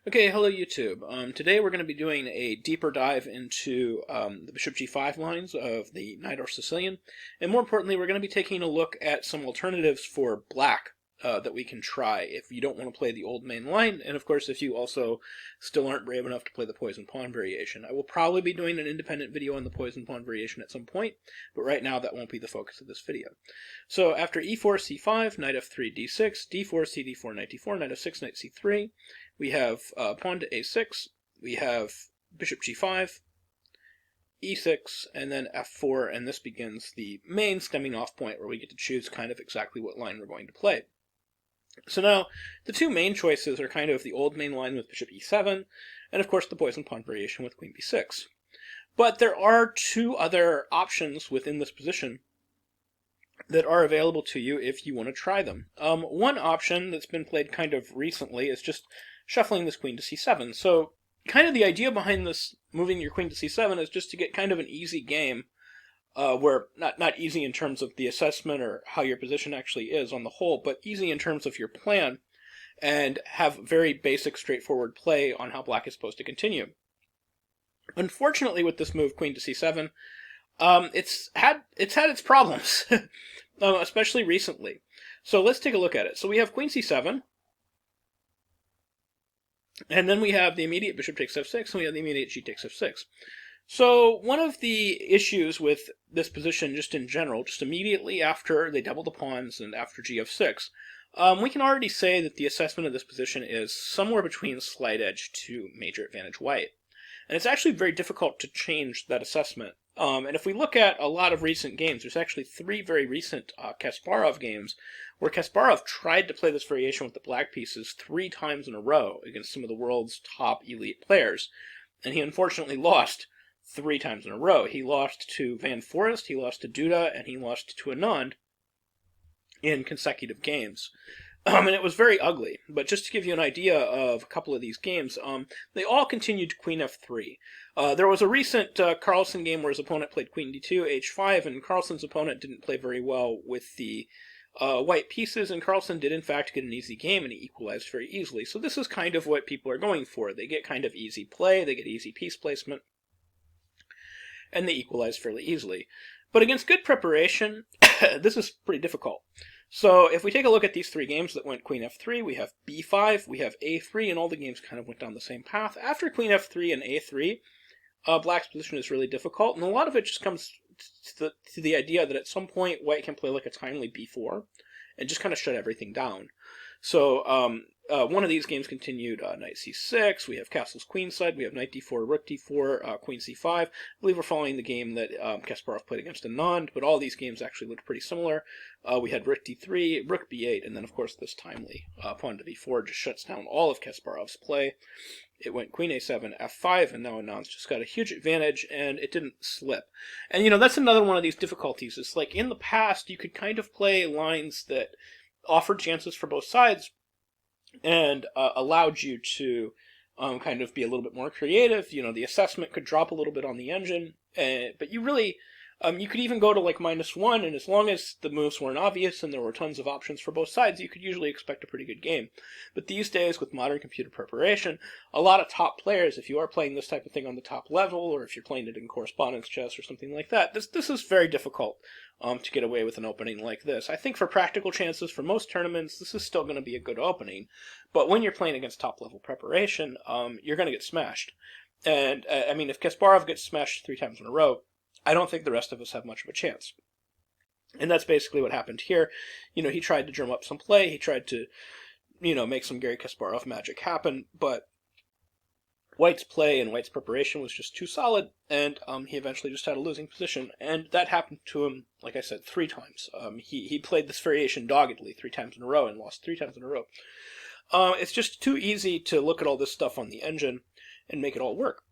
Okay, hello YouTube. Today we're going to be doing a deeper dive into the bishop g5 lines of the Najdorf Sicilian, and more importantly, we're going to be taking a look at some alternatives for black that we can try if you don't want to play the old main line, and of course if you also still aren't brave enough to play the poison pawn variation. I will probably be doing an independent video on the poison pawn variation at some point, but right now that won't be the focus of this video. So after e4, c5, knight f3, d6, d4, cd4, knight d4, knight f6, knight c3, we have pawn to a6, we have bishop g5, e6, and then f4, and this begins the main stemming off point where we get to choose kind of exactly what line we're going to play. So now, the two main choices are kind of the old main line with bishop e7, and of course the poison pawn variation with queen b6. But there are two other options within this position that are available to you if you want to try them. One option that's been played kind of recently is just shuffling this queen to c7. So kind of the idea behind this moving your queen to c7 is just to get kind of an easy game where not easy in terms of the assessment or how your position actually is on the whole, but easy in terms of your plan, and have very basic straightforward play on how black is supposed to continue. Unfortunately with this move, queen to c7, it's had its problems, especially recently. So let's take a look at it. So we have queen c7, and then we have the immediate bishop takes f6, and we have the immediate g takes f6. So one of the issues with this position, just in general, just immediately after they double the pawns and after g f6, we can already say that the assessment of this position is somewhere between slight edge to major advantage white. And it's actually very difficult to change that assessment. And if we look at a lot of recent games, there's actually three very recent Kasparov games where Kasparov tried to play this variation with the black pieces 3 times in a row against some of the world's top elite players. And he unfortunately lost 3 times in a row. He lost to Van Forest, he lost to Duda, and he lost to Anand in consecutive games. And it was very ugly. But just to give you an idea of a couple of these games, they all continued to queen f3. There was a recent Carlsen game where his opponent played queen d2, h5, and Carlsen's opponent didn't play very well with the white pieces, and Carlsen did in fact get an easy game, and he equalized very easily. So this is kind of what people are going for. They get kind of easy play, they get easy piece placement, and they equalize fairly easily. But against good preparation, this is pretty difficult. So if we take a look at these 3 games that went queen f3, we have b5, we have a3, and all the games kind of went down the same path. After queen f3 and a3, black's position is really difficult, and a lot of it just comes to the idea that at some point white can play like a timely b4 and just kind of shut everything down. So one of these games continued knight c6, we have castles queenside, we have knight d4, rook d4, queen c5. I believe we're following the game that Kasparov played against Anand, but all these games actually looked pretty similar. We had rook d3, rook b8, and then of course this timely pawn to b4 just shuts down all of Kasparov's play. It went queen a7, f5, and now Anand's just got a huge advantage, and it didn't slip. And you know, that's another one of these difficulties. It's like in the past, you could kind of play lines that offered chances for both sides and allowed you to kind of be a little bit more creative. You know, the assessment could drop a little bit on the engine, but you really, you could even go to like -1, and as long as the moves weren't obvious and there were tons of options for both sides, you could usually expect a pretty good game. But these days, with modern computer preparation, a lot of top players, if you are playing this type of thing on the top level, or if you're playing it in correspondence chess or something like that, this is very difficult to get away with an opening like this. I think for practical chances, for most tournaments, this is still going to be a good opening. But when you're playing against top-level preparation, you're going to get smashed. And, I mean, if Kasparov gets smashed 3 times in a row, I don't think the rest of us have much of a chance. And that's basically what happened here. You know, he tried to drum up some play, he tried to, you know, make some Garry Kasparov magic happen, but White's play and White's preparation was just too solid, and he eventually just had a losing position. And that happened to him, like I said, 3 times. He played this variation doggedly 3 times in a row and lost 3 times in a row. It's just too easy to look at all this stuff on the engine and make it all work.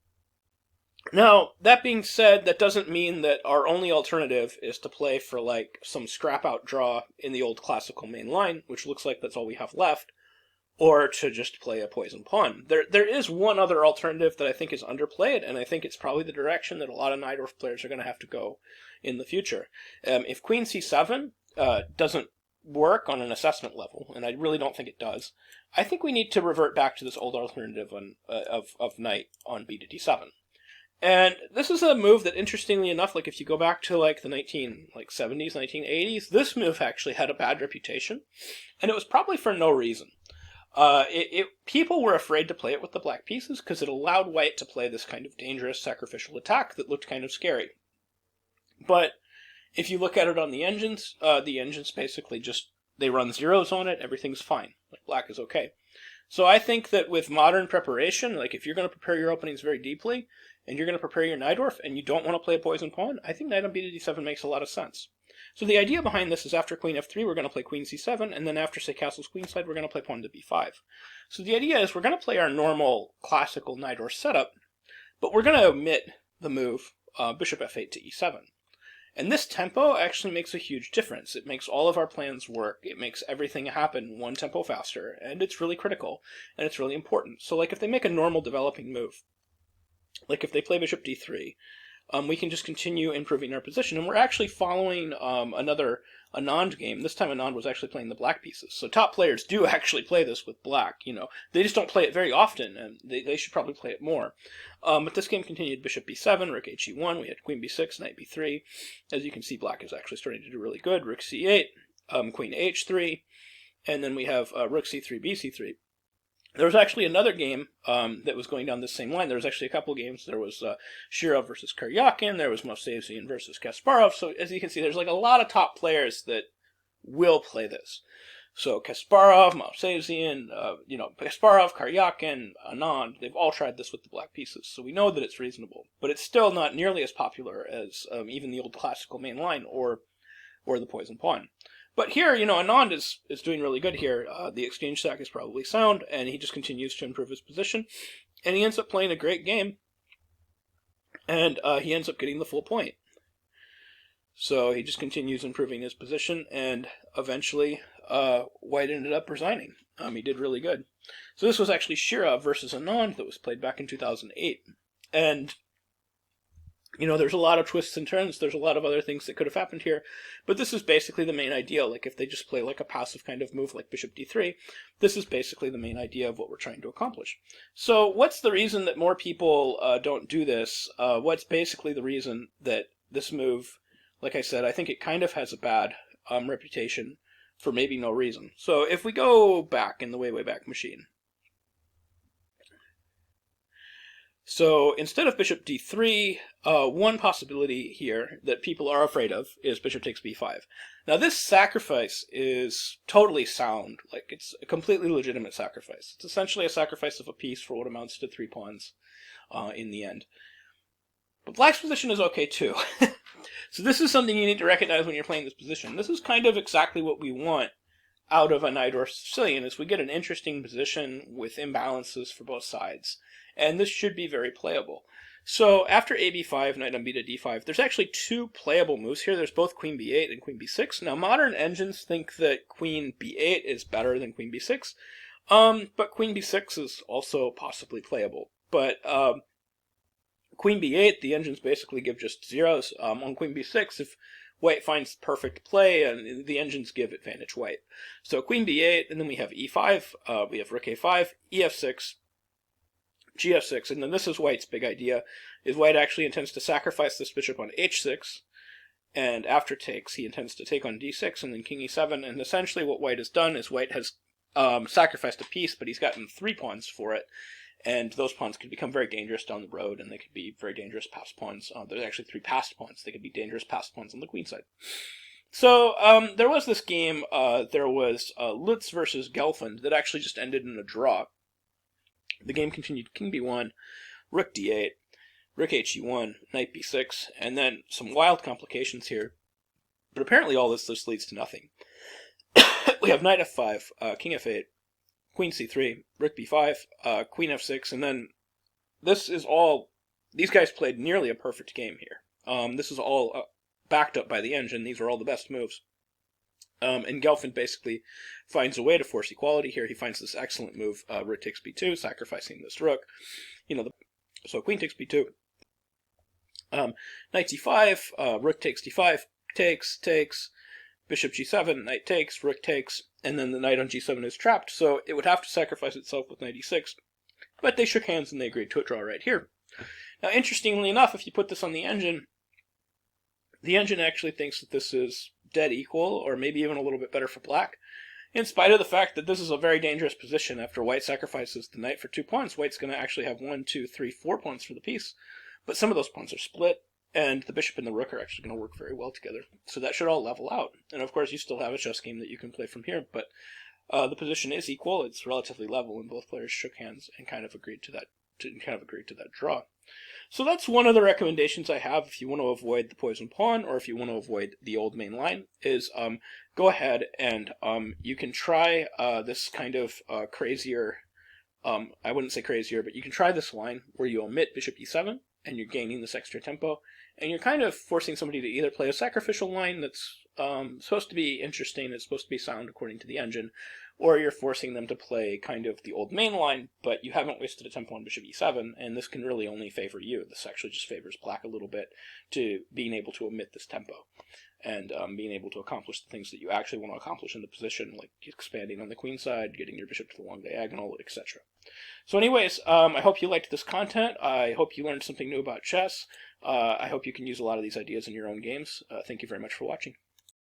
Now, that being said, that doesn't mean that our only alternative is to play for like some scrap-out draw in the old classical main line, which looks like that's all we have left, or to just play a poison pawn. There is one other alternative that I think is underplayed, and I think it's probably the direction that a lot of Najdorf players are going to have to go in the future. If queen c7 doesn't work on an assessment level, and I really don't think it does, I think we need to revert back to this old alternative on, of knight on b to d7. And this is a move that, interestingly enough, like if you go back to like the 1970s, 1980s, this move actually had a bad reputation, and it was probably for no reason. People were afraid to play it with the black pieces because it allowed white to play this kind of dangerous sacrificial attack that looked kind of scary. But if you look at it on the engines basically just, they run zeros on it, everything's fine. Like, black is okay. So I think that with modern preparation, like if you're going to prepare your openings very deeply, and you're going to prepare your Najdorf, and you don't want to play a poison pawn, I think knight on b to d7 makes a lot of sense. So the idea behind this is after queen f3, we're going to play queen c7, and then after, say, castle's queenside, we're going to play pawn to b5. So the idea is we're going to play our normal classical Najdorf setup, but we're going to omit the move bishop f8 to e7. And this tempo actually makes a huge difference. It makes all of our plans work. It makes everything happen one tempo faster, and it's really critical, and it's really important. So like if they make a normal developing move, like if they play bishop d3, we can just continue improving our position. And we're actually following another Anand game. This time Anand was actually playing the black pieces. So top players do actually play this with black. You know, they just don't play it very often, and they should probably play it more. But this game continued bishop b7, rook he1. We had queen b6, knight b3. As you can see, black is actually starting to do really good. Rook c8, queen h3, and then we have rook c3, bc3. There was actually another game that was going down this same line. There was actually a couple of games. There was Shirov versus Karyakin. There was Movsesian versus Kasparov. So as you can see, there's like a lot of top players that will play this. So Kasparov, Movsesian, Kasparov, Karyakin, Anand, they've all tried this with the black pieces. So we know that it's reasonable. But it's still not nearly as popular as even the old classical main line or the poison pawn. But here, Anand is doing really good here. The exchange stack is probably sound, and he just continues to improve his position. And he ends up playing a great game, and he ends up getting the full point. So he just continues improving his position, and eventually white ended up resigning. He did really good. So this was actually Shirov versus Anand that was played back in 2008. And there's a lot of twists and turns. There's a lot of other things that could have happened here. But this is basically the main idea. Like, if they just play like a passive kind of move like bishop d3, this is basically the main idea of what we're trying to accomplish. So what's the reason that more people don't do this? What's basically the reason that this move, like I said, I think it kind of has a bad reputation for maybe no reason. So if we go back in the way back machine, so instead of bishop d3, one possibility here that people are afraid of is bishop takes b5. Now this sacrifice is totally sound. Like, it's a completely legitimate sacrifice. It's essentially a sacrifice of a piece for what amounts to 3 pawns in the end. But black's position is okay too. So this is something you need to recognize when you're playing this position. This is kind of exactly what we want out of a Najdorf Sicilian, is we get an interesting position with imbalances for both sides. And this should be very playable. So after ab5, knight on b to d5, there's actually 2 playable moves here. There's both queen b8 and queen b6. Now, modern engines think that queen b8 is better than queen b6, but queen b6 is also possibly playable. But queen b8, the engines basically give just zeros. On queen b6, if white finds perfect play, and the engines give advantage white. So queen b8, and then we have e5, we have rook a5, ef6, gf6, and then this is white's big idea, is white actually intends to sacrifice this bishop on h6, and after takes, he intends to take on d6, and then king e7, and essentially what white has done is white has sacrificed a piece, but he's gotten 3 pawns for it, and those pawns can become very dangerous down the road, and they could be very dangerous passed pawns. There's actually 3 passed pawns. They could be dangerous passed pawns on the queen side. So there was this game, there was Lutz versus Gelfand, that actually just ended in a draw. The game continued king b1, rook d8, rook he1, knight b6, and then some wild complications here. But apparently all this just leads to nothing. We have knight f5, king f8, queen c3, rook b5, queen f6, and then this is all, these guys played nearly a perfect game here. This is all backed up by the engine. These are all the best moves. And Gelfand basically finds a way to force equality here. He finds this excellent move, rook takes b2, sacrificing this rook. So queen takes b2, knight d5, rook takes d5, takes, bishop g7, knight takes, rook takes, and then the knight on g7 is trapped, so it would have to sacrifice itself with knight e6. But they shook hands and they agreed to a draw right here. Now, interestingly enough, if you put this on the engine actually thinks that this is dead equal, or maybe even a little bit better for black, in spite of the fact that this is a very dangerous position. After white sacrifices the knight for 2 pawns, white's going to actually have 1, 2, 3, 4 pawns for the piece, but some of those pawns are split, and the bishop and the rook are actually going to work very well together. So that should all level out. And of course, you still have a chess game that you can play from here, but the position is equal. It's relatively level, and both players shook hands and kind of agreed to that draw. So that's one of the recommendations I have if you want to avoid the poison pawn, or if you want to avoid the old main line, is go ahead and you can try this kind of crazier, I wouldn't say crazier, but you can try this line where you omit bishop e7, and you're gaining this extra tempo, and you're kind of forcing somebody to either play a sacrificial line that's supposed to be interesting, it's supposed to be sound according to the engine, or you're forcing them to play kind of the old main line, but you haven't wasted a tempo on bishop e7, and this can really only favor you. This actually just favors black a little bit to being able to omit this tempo, and being able to accomplish the things that you actually want to accomplish in the position, like expanding on the queen side, getting your bishop to the long diagonal, etc. So anyways, I hope you liked this content. I hope you learned something new about chess. I hope you can use a lot of these ideas in your own games. Thank you very much for watching.